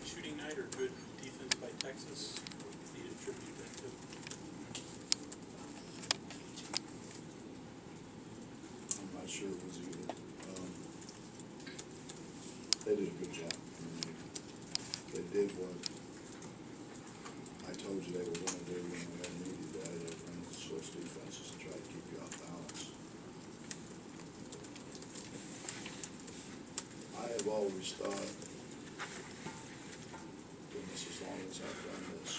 shooting night or good defense by Texas? What do you attribute that to? I'm not sure it was either. They did a good job. I mean, they did what I told you they were going to do when they needed that. They were going to switch defenses and try to keep you off balance. I have always thought, goodness, as long as I've done this,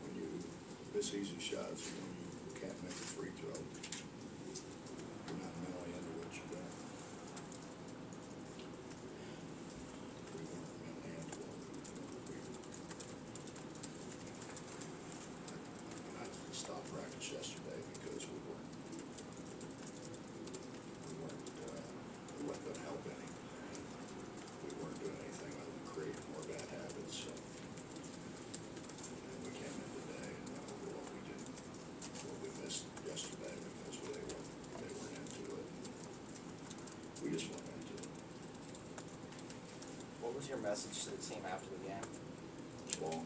when you miss easy shots, when you can't make a free throw, you're not mentally into what you're doing. We weren't mentally into what we were doing. I stopped practice yesterday because we weren't going to help any. We weren't doing anything other than creating more bad habits. So, and we came in today and went over what we did, what we missed yesterday because they weren't into it. We just weren't into it. What was your message to the team after the game? It's long.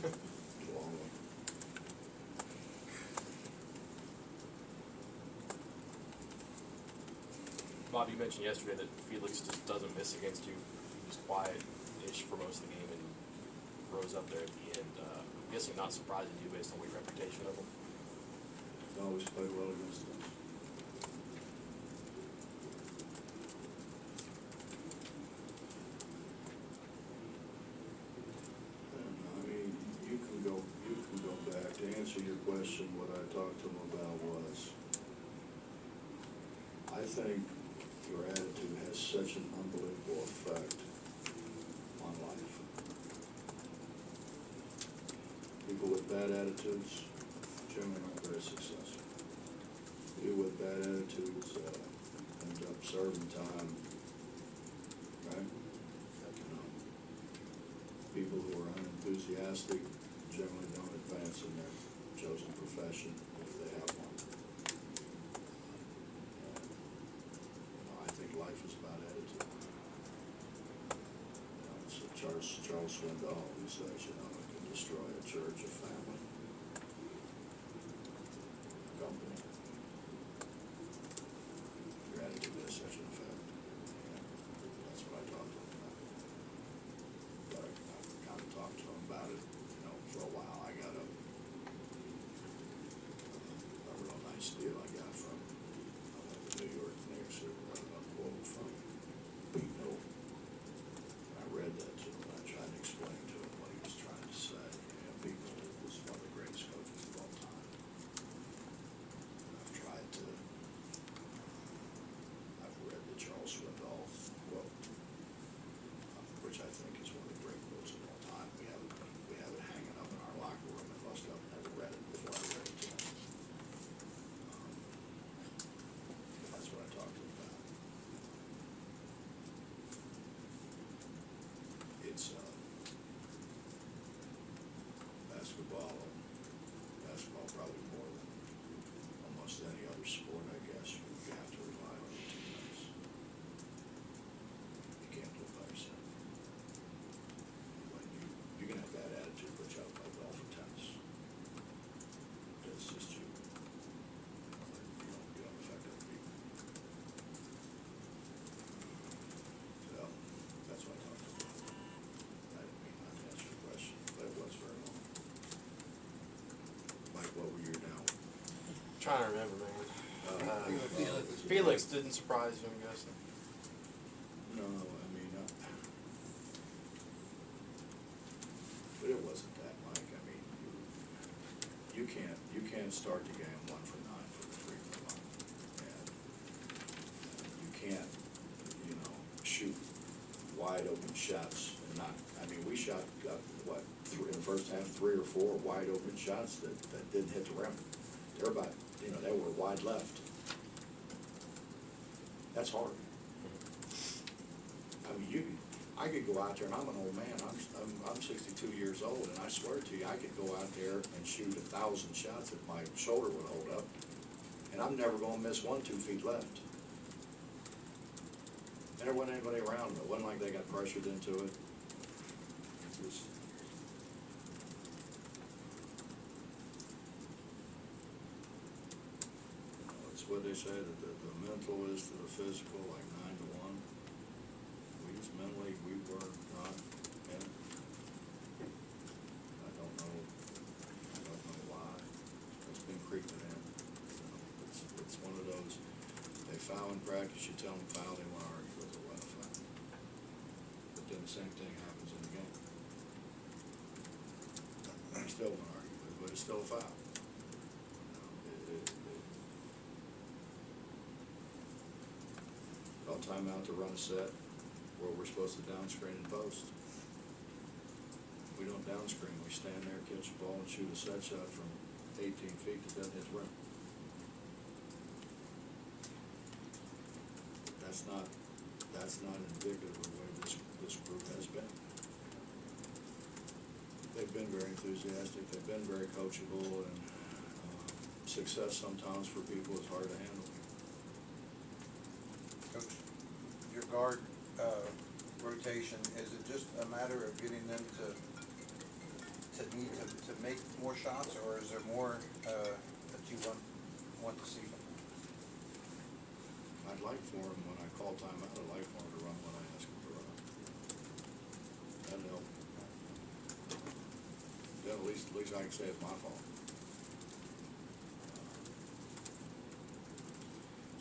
It's a long one. Bob, you mentioned yesterday that Felix just doesn't miss against you. He was quiet-ish for most of the game and rose up there at the end. I'm guessing not surprising you based on your reputation of him. He's always played well against us. I mean, you can go back. To answer your question, what I talked to him about was, I think your attitude has such an unbelievable effect on life. People with bad attitudes generally aren't very successful. People with bad attitudes end up serving time, right? People who are unenthusiastic generally don't advance in their chosen profession if they have one. I think life is about attitude. So Charles Swindoll always says, it can destroy a church, a family, a company. Your attitude has such an effect. That's what I talked to him about. But I kind of talked to him about it, for a while. I got a real nice deal I got from the New York Knicks, a quote from Beano. I read that to him. I tried to explain to him what he was trying to say. Beano was one of the greatest coaches of all time. I've read the Charles Swindoll quote, which I think is one of the great quotes of all time. We have it hanging up in our locker room, and most of them never read it before I read it to them. That's what I talked to him about. It's basketball probably more than almost any other sport, I guess. You have to rely on your teammates. You can't do it by yourself. When you can have bad attitude, but you have to play golf or tennis. It's just you. You don't affect other people. So that's what I talked about. I didn't mean not to answer your question, but it was very long. Mike, what were you now? Trying to remember, man. Felix didn't surprise you, I'm guessing. No, I mean, but it wasn't that, Mike. I mean, you can't start the game 1 for 9 from the free throw line, and you can't, shoot wide open shots and not. I mean, we shot in the first half 3 or 4 wide open shots that didn't hit the rim. They're about, they were wide left. That's hard. I mean, I could go out there, and I'm an old man. I'm 62 years old, and I swear to you, I could go out there and shoot 1,000 shots if my shoulder would hold up, and I'm never going to miss 1 2 feet left. And there wasn't anybody around. It wasn't like they got pressured into it. Just, it's what they say, that the mental is to the physical, like 9 to 1. We just mentally, we were not in it. I don't know why. It's been creeping in. It's one of those, they foul in practice, you tell them foul, they want to argue with it, what a foul. But then the same thing happens in the game. They still want to argue with it, but it's still a foul. Call timeout to run a set where we're supposed to down screen and post. We don't down screen, we stand there, catch the ball, and shoot a set shot from 18 feet that doesn't hit the rim. That's not indicative of the way this group has been. They've been very enthusiastic, they've been very coachable, and success sometimes for people is hard to handle. Coach, your guard rotation, is it just a matter of getting them to need to make more shots, or is there more that you want to see from them? I'd like for him, when I call timeout, I'd like for him to run when I ask him to run. That'd help. Then at least I can say it's my fault.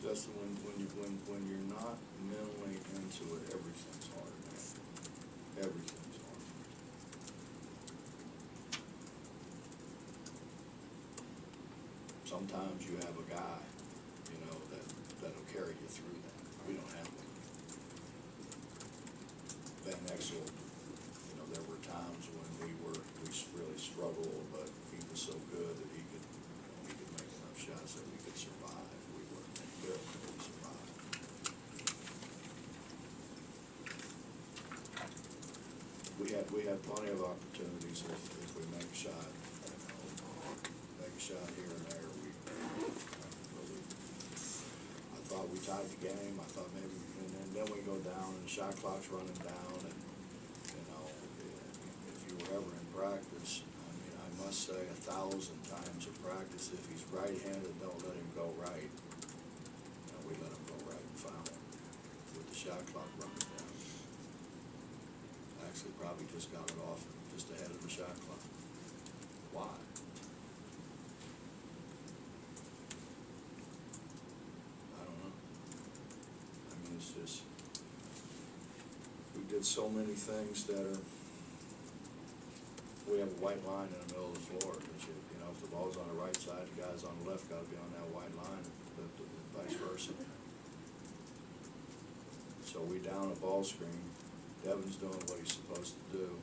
Justin, when you're not mentally into it, everything's hard, man. Everything's hard. Sometimes you have a guy, that'll carry you through that. We don't have one. Van Exel, there were times when we really struggled, but he was so good that he could make enough shots that we could survive. We weren't that good, but we survived. We had plenty of opportunities if we make a shot, make a shot here and there. I thought we tied the game. I thought maybe, and then we go down and the shot clock's running down, and if you were ever in practice, I must say 1,000 times in practice, if he's right-handed, don't let him go right. We let him go right and foul him with the shot clock running down. Actually, probably just got it off just ahead of the shot clock. Why? It's just, we did so many things that are, we have a white line in the middle of the floor, because if the ball's on the right side, the guys on the left gotta be on that white line, but vice versa. So we down a ball screen, Devin's doing what he's supposed to do,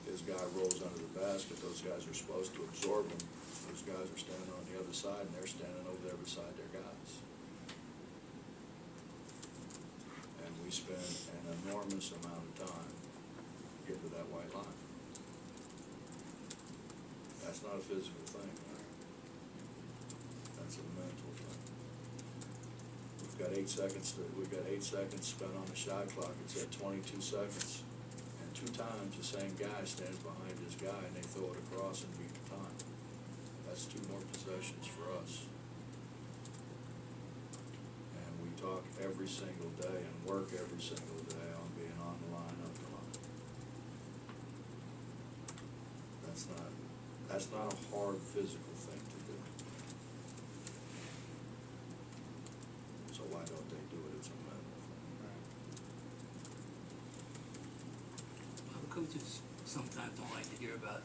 his guy rolls under the basket, those guys are supposed to absorb him, those guys are standing on the other side, and they're standing over there beside their guys. We spend an enormous amount of time getting to that white line. That's not a physical thing, right? That's a mental thing. We've got 8 seconds spent on the shot clock. It's at 22 seconds. And 2 times the same guy stands behind his guy and they throw it across and beat the time. That's 2 more possessions for us. Talk every single day and work every single day on being on the line, up the line. That's not a hard physical thing to do. So why don't they do it? It's a mental thing. Well, coaches sometimes don't like to hear about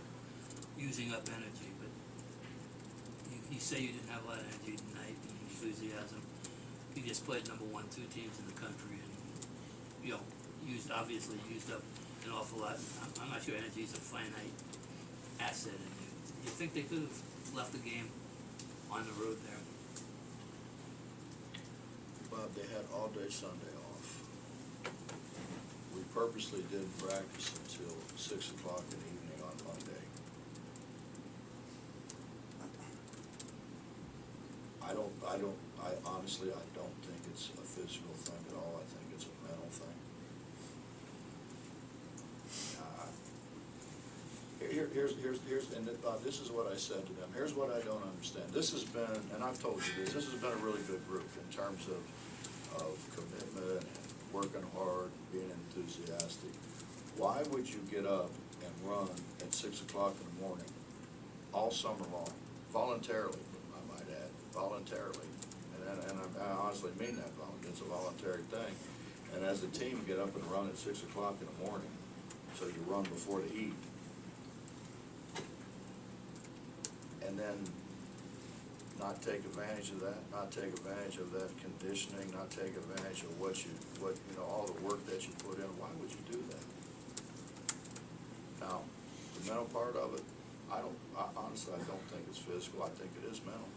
using up energy, but you say you didn't have a lot of energy tonight and enthusiasm. You just played number 1, 2 teams in the country, and obviously used up an awful lot. I'm not sure energy is a finite asset, and you think they could have left the game on the road there? Bob, they had all day Sunday off. We purposely didn't practice until 6 o'clock in the evening on Monday. I honestly don't think it's a physical thing at all. I think it's a mental thing. this is what I said to them, here's what I don't understand. This has been, and I've told you this has been a really good group in terms of commitment and working hard, being enthusiastic. Why would you get up and run at 6 o'clock in the morning all summer long, voluntarily, I might add, voluntarily? And I honestly mean that, it's a voluntary thing. And as a team, get up and run at 6 o'clock in the morning, so you run before the heat. And then not take advantage of that, not take advantage of that conditioning, not take advantage of all the work that you put in. Why would you do that? Now, the mental part of it, honestly, I don't think it's physical. I think it is mental.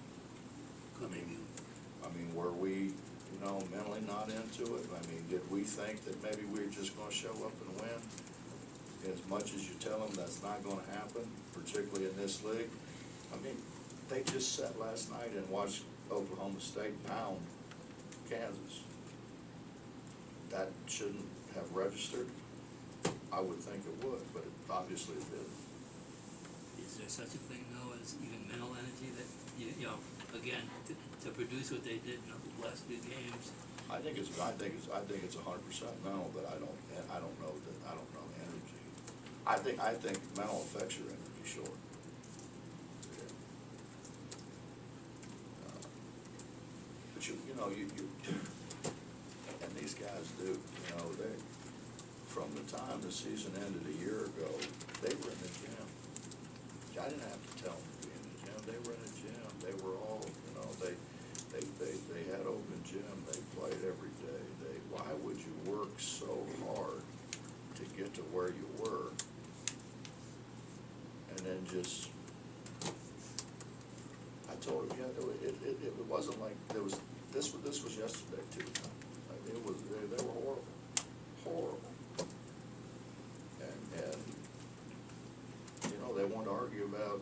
I mean, were we, mentally not into it? I mean, did we think that maybe we were just gonna show up and win? As much as you tell them that's not gonna happen, particularly in this league. I mean, they just sat last night and watched Oklahoma State pound Kansas. That shouldn't have registered. I would think it would, but it obviously it didn't. Is there such a thing though as even mental energy that, again, to produce what they did in the last few games? I think it's 100% mental, but I don't know energy. I think mental affects your energy, sure. But you and these guys do, they, from the time the season ended a year ago, they were in the gym. I didn't have to tell them to be in the gym. They were in the gym. They were all, they had open gym. They played every day. Why would you work so hard to get to where you were, and then just? I told him, it wasn't like there was. This was yesterday too. Like they were horrible. And they wanted to argue about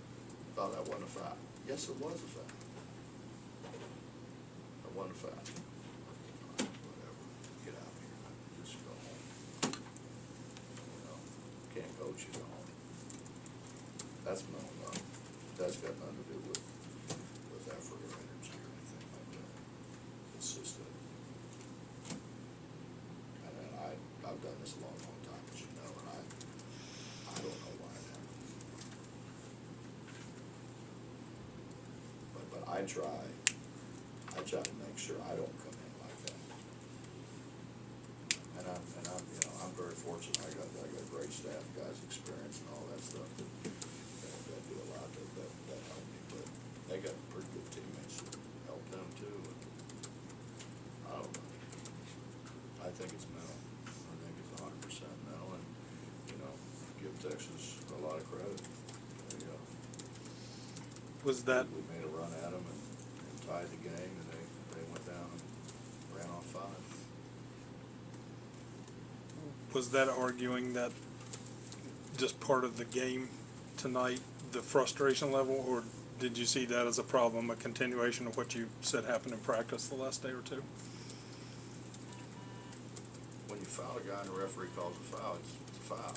that wasn't a foul. Yes, it was a foul. It wasn't a foul. Whatever. Get out of here. Just go home. Can't coach, you go home. That's mental enough. That's got nothing to do with effort or energy or anything like that. It's just that. And I've done this a long time, as you know, and I don't know why it happened. But I try to make sure I don't come in like that. And I'm very fortunate. I got great staff, guys, experience and all that stuff that do a lot that help me. But they got pretty good teammates that help them too. And I don't know. I think it's mental. I think it's 100% mental, and give Texas a lot of credit. There you go. Was that We made a run at them and tied the game, and they went down and ran off 5. was that arguing that just part of the game tonight, the frustration level, or did you see that as a problem, a continuation of what you said happened in practice the last day or two? When you foul a guy and the referee calls a foul, it's a foul.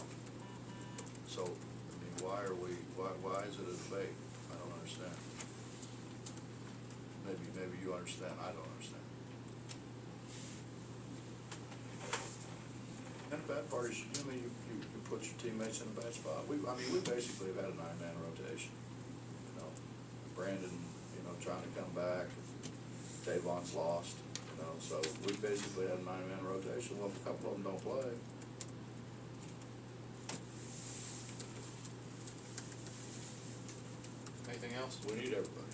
So, why is it a debate? I don't understand. Maybe you understand, I don't understand. And the bad part is, you put your teammates in a bad spot. We basically have had a 9-man rotation. Brandon, trying to come back. Tavon's lost, so we basically had a 9-man rotation. Well, if a couple of them don't play. Anything else? We need everybody.